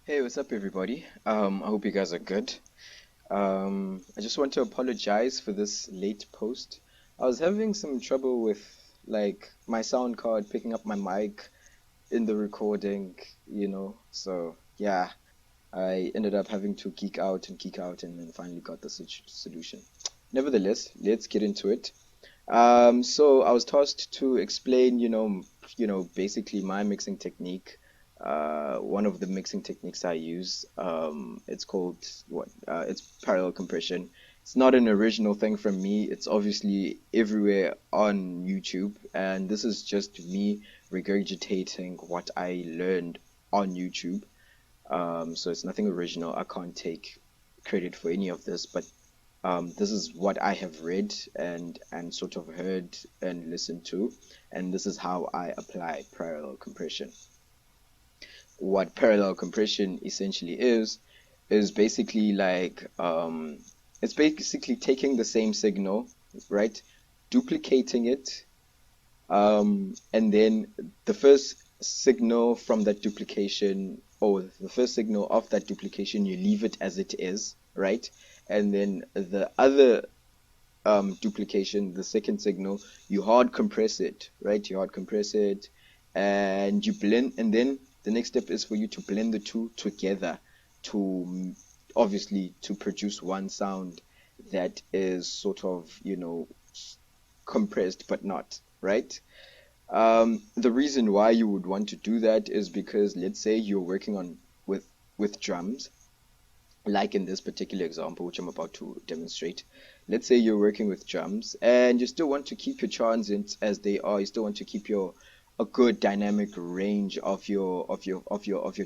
Hey, what's up, everybody? I hope you guys are good. I just want to apologize for this late post. I was having some trouble with like my sound card picking up my mic in the recording, So yeah, I ended up having to geek out, and then finally got the solution. Nevertheless, let's get into it. So I was tasked to explain, basically my mixing technique. One of the mixing techniques I use, it's called what? It's parallel compression. It's not an original thing from me. It's obviously everywhere on YouTube, and this is just me regurgitating what I learned on YouTube. So it's nothing original. I can't take credit for any of this, but this is what I have read and sort of heard and listened to, and this is how I apply parallel compression. What parallel compression essentially is basically like it's basically taking the same signal, right? Duplicating it, and then the first signal from that duplication, or the first signal of that duplication, you leave it as it is, right? And then the other duplication, the second signal, you hard compress it, right? You hard compress it and you blend, and then the next step is for you to blend the two together to obviously to produce one sound that is sort of, compressed but not, right? The reason why you would want to do that is because let's say you're working on with drums, like in this particular example, which I'm about to demonstrate. Let's say you're working with drums and you still want to keep your transients as they are. You still want to keep your a good dynamic range of your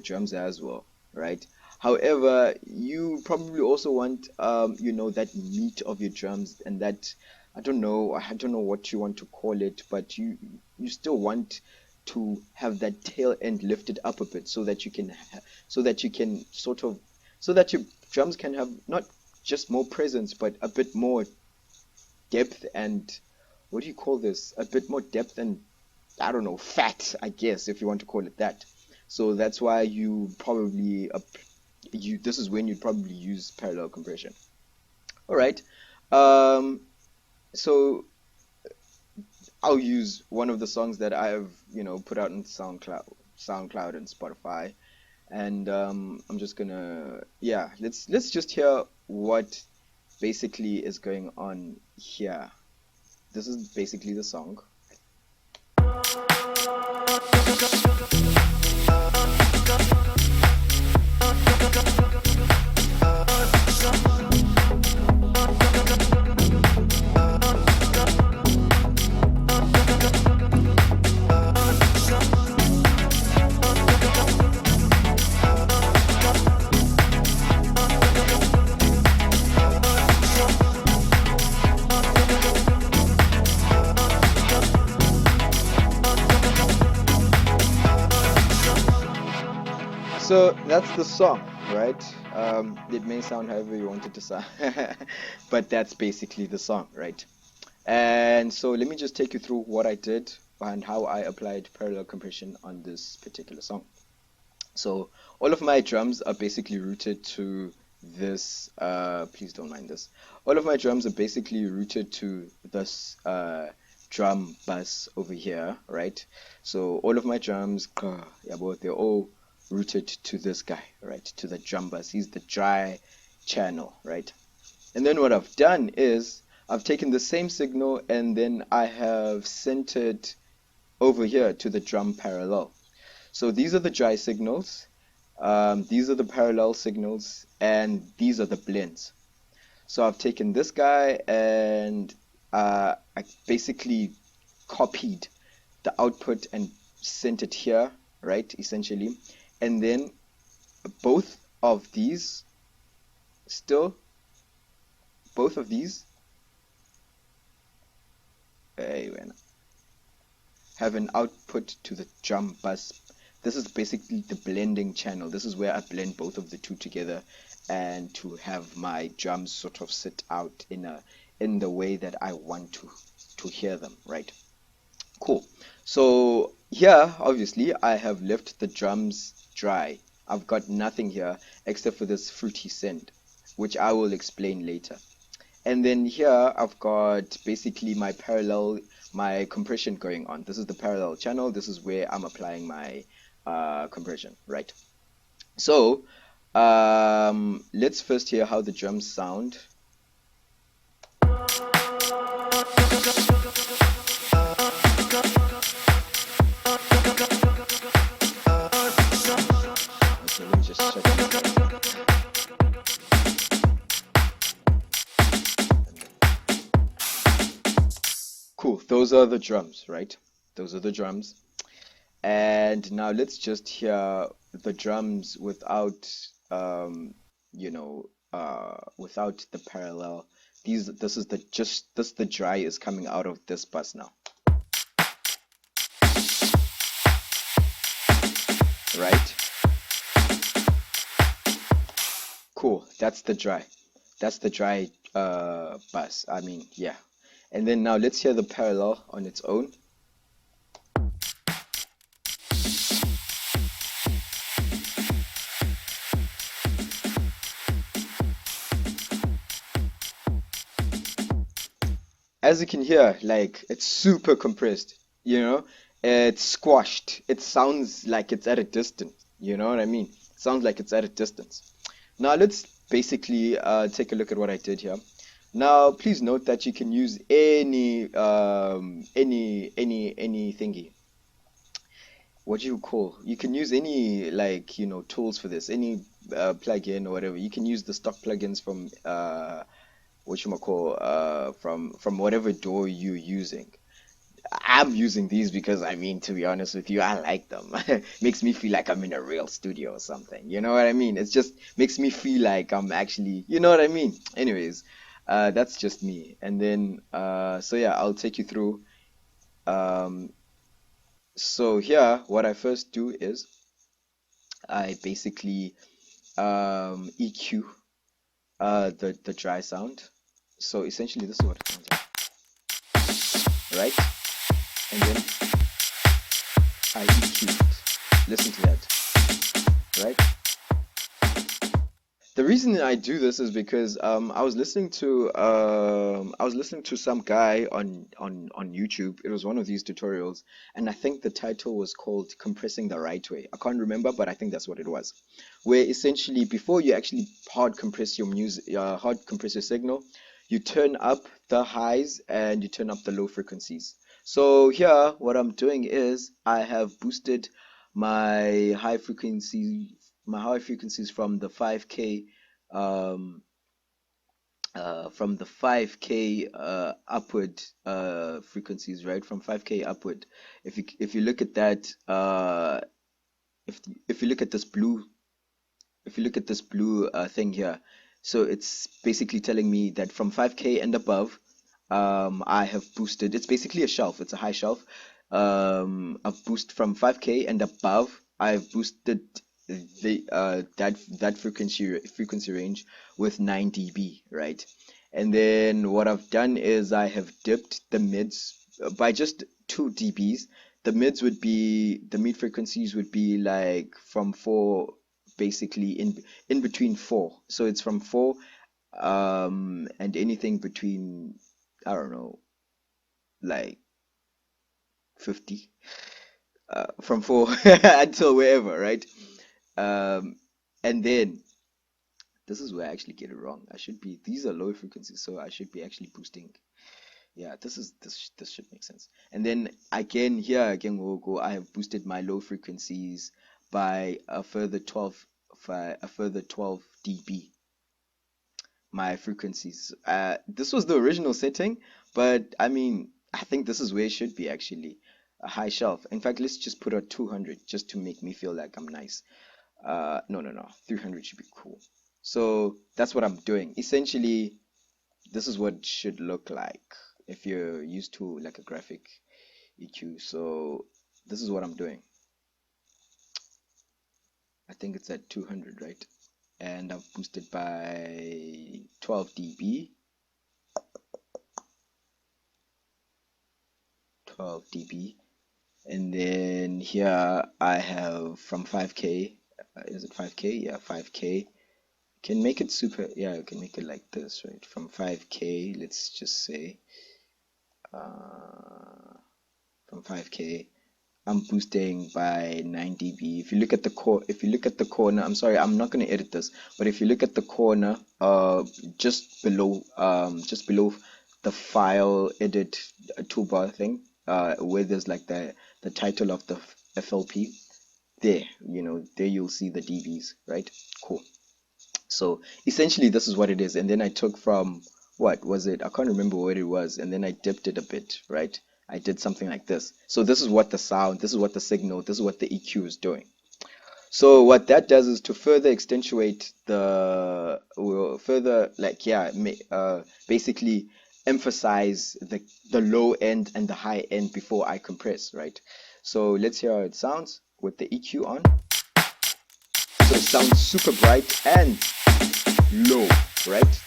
drums as well, right? However, you probably also want that meat of your drums, and that I don't know what you want to call it, but you still want to have that tail end lifted up a bit so that you can sort of so that your drums can have not just more presence, but a bit more depth and what do you call this? A bit more depth and I don't know, fat, I guess, if you want to call it that. So that's why you probably you this is when you'd probably use parallel compression. All right. Um, so I'll use one of the songs that I've, put out in SoundCloud and Spotify. And I'm just gonna, yeah, let's just hear what basically is going on here. This is basically the song. So that's the song, right? It may sound however you want it to sound, but that's basically the song, right? And so let me just take you through what I did and how I applied parallel compression on this particular song. So all of my drums are basically rooted to this, please don't mind this. All of my drums are basically rooted to this drum bus over here, right? So all of my drums, yeah, both they're all rooted to this guy, right? To the drum bus. He's the dry channel, right? And then what I've done is I've taken the same signal and then I have sent it over here to the drum parallel. So these are the dry signals, these are the parallel signals, and these are the blends. So I've taken this guy and I basically copied the output and sent it here, right? Essentially. And then both of these, still, both of these, hey, have an output to the drum bus. This is basically the blending channel. This is where I blend both of the two together and to have my drums sort of sit out in the way that I want to hear them, right? Cool. So here, obviously, I have left the drums dry. I've got nothing here except for this fruity scent, which I will explain later. And then here I've got basically my parallel, my compression going on. This is the parallel channel. This is where I'm applying my compression, right? So let's first hear how the drums sound. Okay, let me just check this out. Cool, those are the drums, right? Those are the drums. And now let's just hear the drums without, without the parallel. This the dry is coming out of this bus now, right? Cool, that's the dry. That's the dry bus. I mean, yeah. And then now let's hear the parallel on its own. As you can hear, like it's super compressed, you know, it's squashed. It sounds like it's at a distance, you know what I mean? It sounds like it's at a distance. Now let's basically take a look at what I did here. Now, please note that you can use any thingy. What do you call? You can use any like tools for this, any plugin or whatever. You can use the stock plugins from from whatever DAW you're using. I'm using these because I mean, to be honest with you, I like them. Makes me feel like I'm in a real studio or something. You know what I mean? It's just makes me feel like I'm actually, you know what I mean? Anyways, that's just me. And then, so yeah, I'll take you through. Um, so here, what I first do is I basically EQ the dry sound. So essentially, this is what it sounds like, right? And then I EQ it. Listen to that, right? The reason I do this is because I was listening to some guy on YouTube. It was one of these tutorials, and I think the title was called "Compressing the Right Way." I can't remember, but I think that's what it was. Where essentially, before you actually hard compress your signal, you turn up the highs and you turn up the low frequencies. So here, what I'm doing is I have boosted my high frequency my high frequencies um from the 5K upward frequencies, right? From 5K upward. If you look at that if you look at this blue if you look at this blue thing here, so it's basically telling me that from 5K and above, I have boosted. It's basically a shelf. It's a high shelf. I've boosted from 5K and above. I've boosted that frequency range with 9 dB, right? And then what I've done is I have dipped the mids by just 2 dBs. The mid frequencies would be like from 4, basically in between 4. So it's from 4 and anything between, I don't know, like 50, from 4 until wherever, right? Um and then this is where I actually get it wrong. These are low frequencies, so I should be actually boosting. Yeah, this should make sense. And then again, here again we'll go. I have boosted my low frequencies by a further 12 dB. My frequencies. This was the original setting, but I mean, I think this is where it should be actually. A high shelf. In fact, let's just put a 200 just to make me feel like I'm nice. No, no, no. 300 should be cool. So that's what I'm doing. Essentially, this is what it should look like if you're used to like a graphic EQ. So this is what I'm doing. I think it's at 200, right? And I've boosted by 12 dB. 12 dB. And then here I have from 5K is it 5K? Yeah, 5K. Can make it super, yeah, you can make it like this, right? From 5K, let's just say, uh, from 5K, I'm boosting by 9 dB. If you look at the if you look at the corner, I'm sorry, I'm not going to edit this, but if you look at the corner, just below the file edit toolbar thing, where there's like the title of the FLP, there, there you'll see the dBs, right? Cool. So essentially, this is what it is. And then I took from, what was it? I can't remember what it was. And then I dipped it a bit, right? I did something like this. So this is what the sound, this is what the signal, this is what the EQ is doing. So what that does is to further accentuate well, further, like, yeah, basically emphasize the low end and the high end before I compress, right? So let's hear how it sounds with the EQ on. So it sounds super bright and low, right?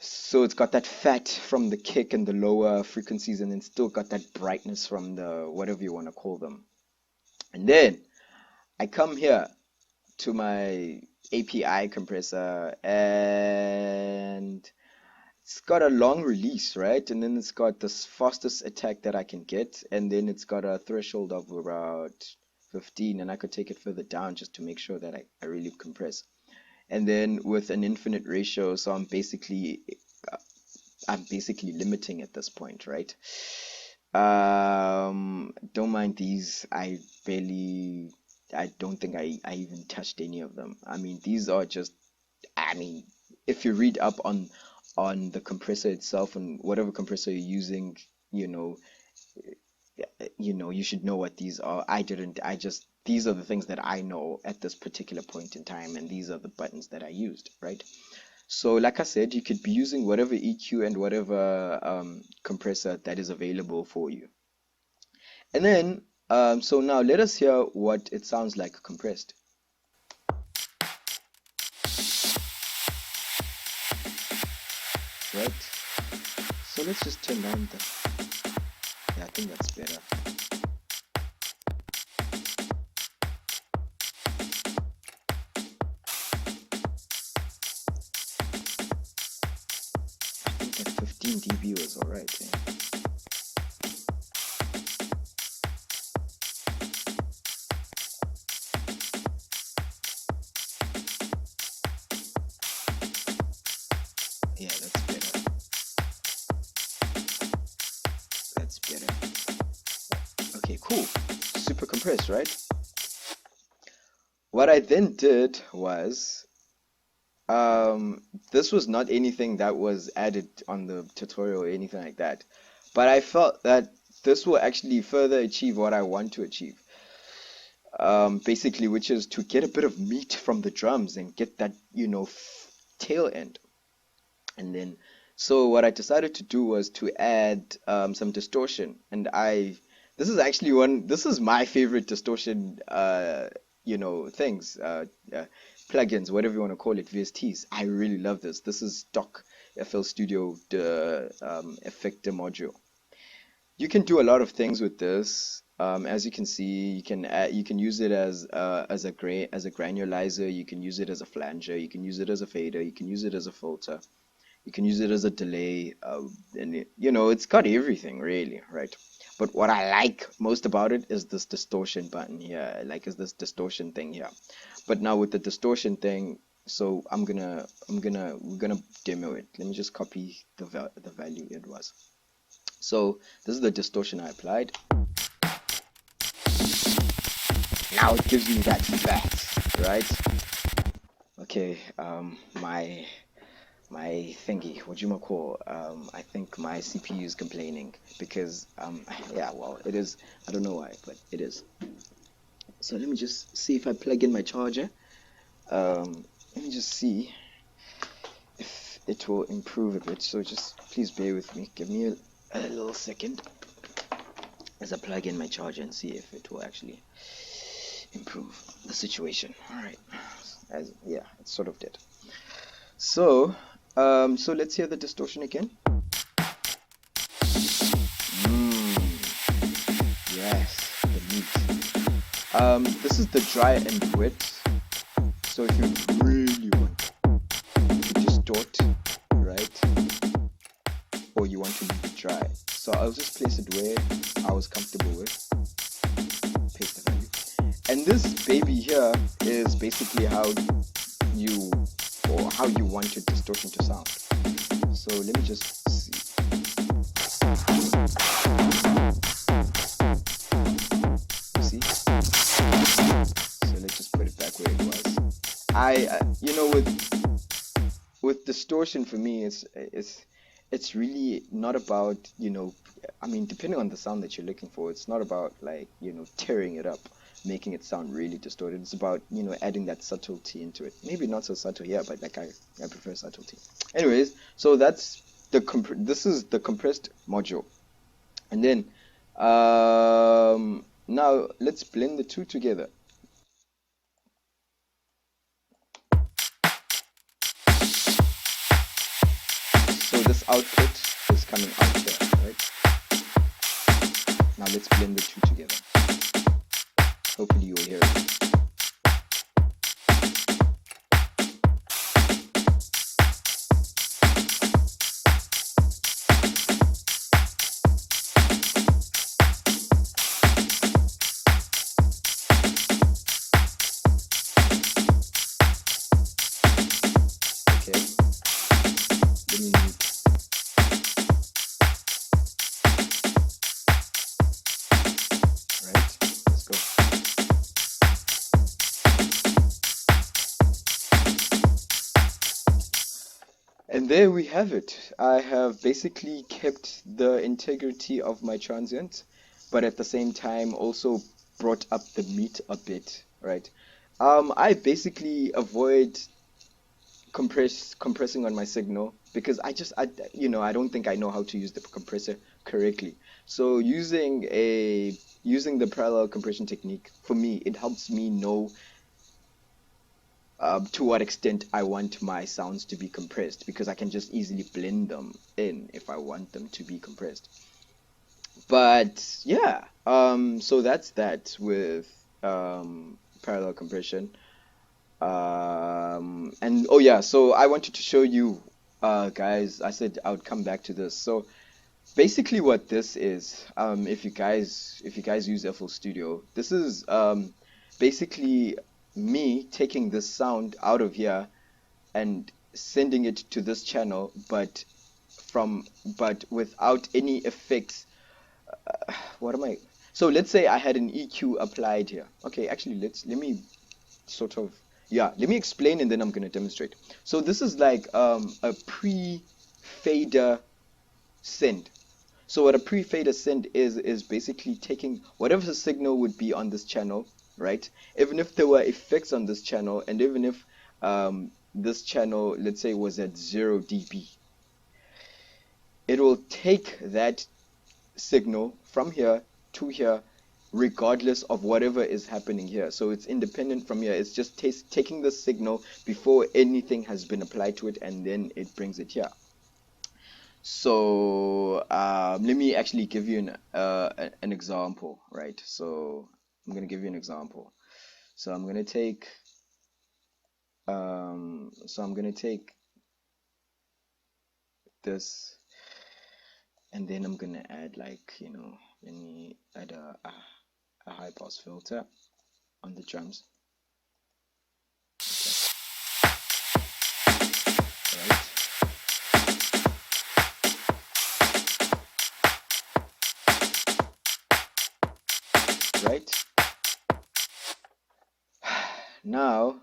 So it's got that fat from the kick and the lower frequencies, and then still got that brightness from the whatever you want to call them. And then I come here to my API compressor, and it's got a long release, right? And then it's got this fastest attack that I can get, and then it's got a threshold of about 15, and I could take it further down just to make sure that I really compress. And then with an infinite ratio, so I'm basically limiting at this point, right? Don't mind these. I don't think I even touched any of them. I mean, these are just, I mean, if you read up on the compressor itself and whatever compressor you're using, you know, you should know what these are. I didn't. These are the things that I know at this particular point in time, and these are the buttons that I used, right? So, like I said, you could be using whatever EQ and whatever compressor that is available for you. And then, so now let us hear what it sounds like compressed. Right? So let's just turn down the, yeah, I think that's better. I think that 15 dB was alright. Yeah, that's better. That's better. Okay, cool. Super compressed, right? What I then did was, this was not anything that was added on the tutorial or anything like that, but I felt that this will actually further achieve what I want to achieve. Basically, which is to get a bit of meat from the drums and get that, tail end. And then, so what I decided to do was to add some distortion. And this is my favorite distortion, things, plugins, whatever you want to call it, VSTs. I really love this. This is stock FL Studio, the effector module. You can do a lot of things with this. As you can see, you can use it as a granulizer. You can use it as a flanger. You can use it as a fader. You can use it as a filter. You can use it as a delay, and it's got everything really, right? But what I like most about it is this distortion button here, is this distortion thing here. But now with the distortion thing, so we're gonna demo it. Let me just copy the value it was. So this is the distortion I applied. Now it gives me that fat, right? Okay, my thingy, what you might call, I think my CPU is complaining because, yeah, well, it is, I don't know why, but it is. So let me just see if I plug in my charger. Let me just see if it will improve a bit. So just please bear with me. Give me a little second as I plug in my charger and see if it will actually improve the situation. All right, yeah, it sort of did. So let's hear the distortion again. Yes, the meat. This is the dry and wet. So if you really want to distort, right, or you want to leave it dry, so I'll just place it where I was comfortable with. Paste the value, and this baby here is basically how you want your distortion to sound. So let me just see. See? So let's just put it back where it was. You know, with distortion, for me, it's really not about, you know, I mean, depending on the sound that you're looking for, it's not about, like, you know, tearing it up, making it sound really distorted. It's about, you know, adding that subtlety into it. Maybe not so subtle here, but like I prefer subtlety. Anyways, so that's this is the compressed module. And then now let's blend the two together. So this output is coming out here, right? Now let's blend the two together. Hopefully you'll hear it. And there we have it. I have basically kept the integrity of my transient, but at the same time also brought up the meat a bit, right? I basically avoid compressing on my signal because you know, I don't think I know how to use the compressor correctly. So using the parallel compression technique, for me, it helps me know to what extent I want my sounds to be compressed, because I can just easily blend them in if I want them to be compressed. But yeah, so that's that with parallel compression. And oh yeah, so I wanted to show you guys, I said I would come back to this. So basically what this is, if you guys use FL Studio, this is basically me taking this sound out of here and sending it to this channel, but without any effects. What am I? So let's say I had an EQ applied here. Okay, actually let me sort of, yeah, let me explain and then I'm gonna demonstrate. So this is like a pre-fader send. So what a pre-fader send is basically taking whatever the signal would be on this channel, right? Even if there were effects on this channel, and even if this channel, let's say, was at 0 dB, it will take that signal from here to here regardless of whatever is happening here. So it's independent from here. It's just taking the signal before anything has been applied to it, and then it brings it here. So let me actually give you an example, right? So I'm going to give you an example. So I'm going to take this, and then I'm going to add, like, you know, let me add a high pass filter on the drums. Right? Now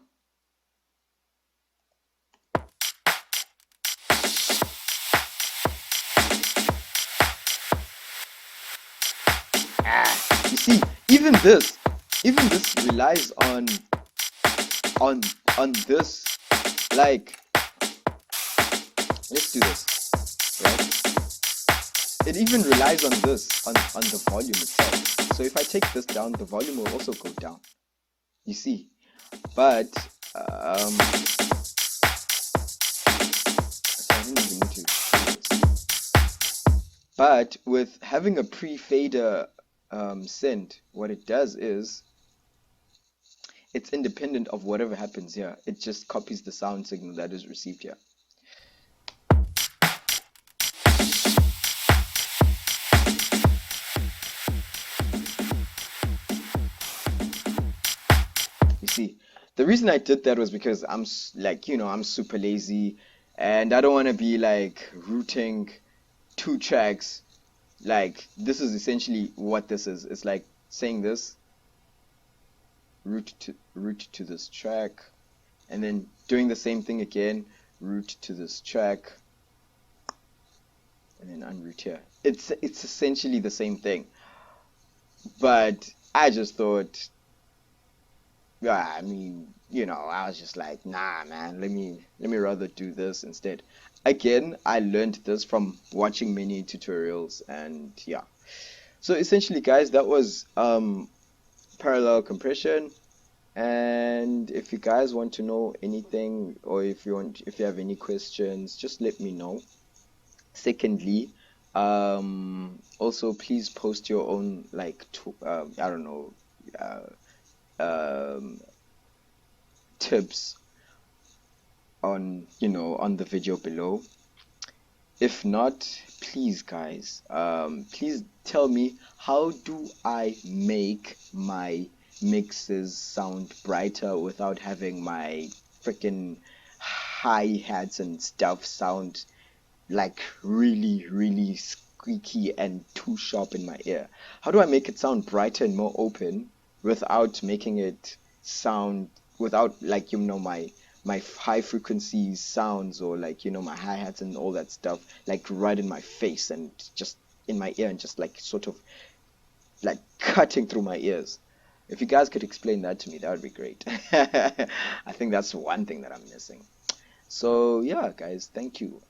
you see, even this relies on this. Like, let's do this, right? It even relies on this, on the volume itself. So if I take this down, the volume will also go down, you see. But so I didn't even need to do this. But with having a pre-fader send, what it does is It's independent of whatever happens here. It just copies the sound signal that is received here. You see, the reason I did that was because like, I'm super lazy and I don't want to be like routing two tracks. Like, this is essentially what this is. It's like saying this route to this track and then doing the same thing again, route to this track and then unroute here. It's essentially the same thing. But I just thought, yeah, I mean, I was just like, nah, man, let me rather do this instead. Again, I learned this from watching many tutorials and yeah. So essentially, guys, that was parallel compression. And if you guys want to know anything or if you have any questions, just let me know. Secondly, also please post your own like I don't know, uh, um, tips on on the video below. If not, please guys, please tell me, how do I make my mixes sound brighter without having my freaking hi-hats and stuff sound like really, really squeaky and too sharp in my ear? How do I make it sound brighter and more open without making it sound, without like my high frequency sounds, or like my hi-hats and all that stuff like right in my face and just in my ear and just like sort of like cutting through my ears? If you guys could explain that to me, that would be great. I think that's one thing that I'm missing. So yeah, guys, thank you.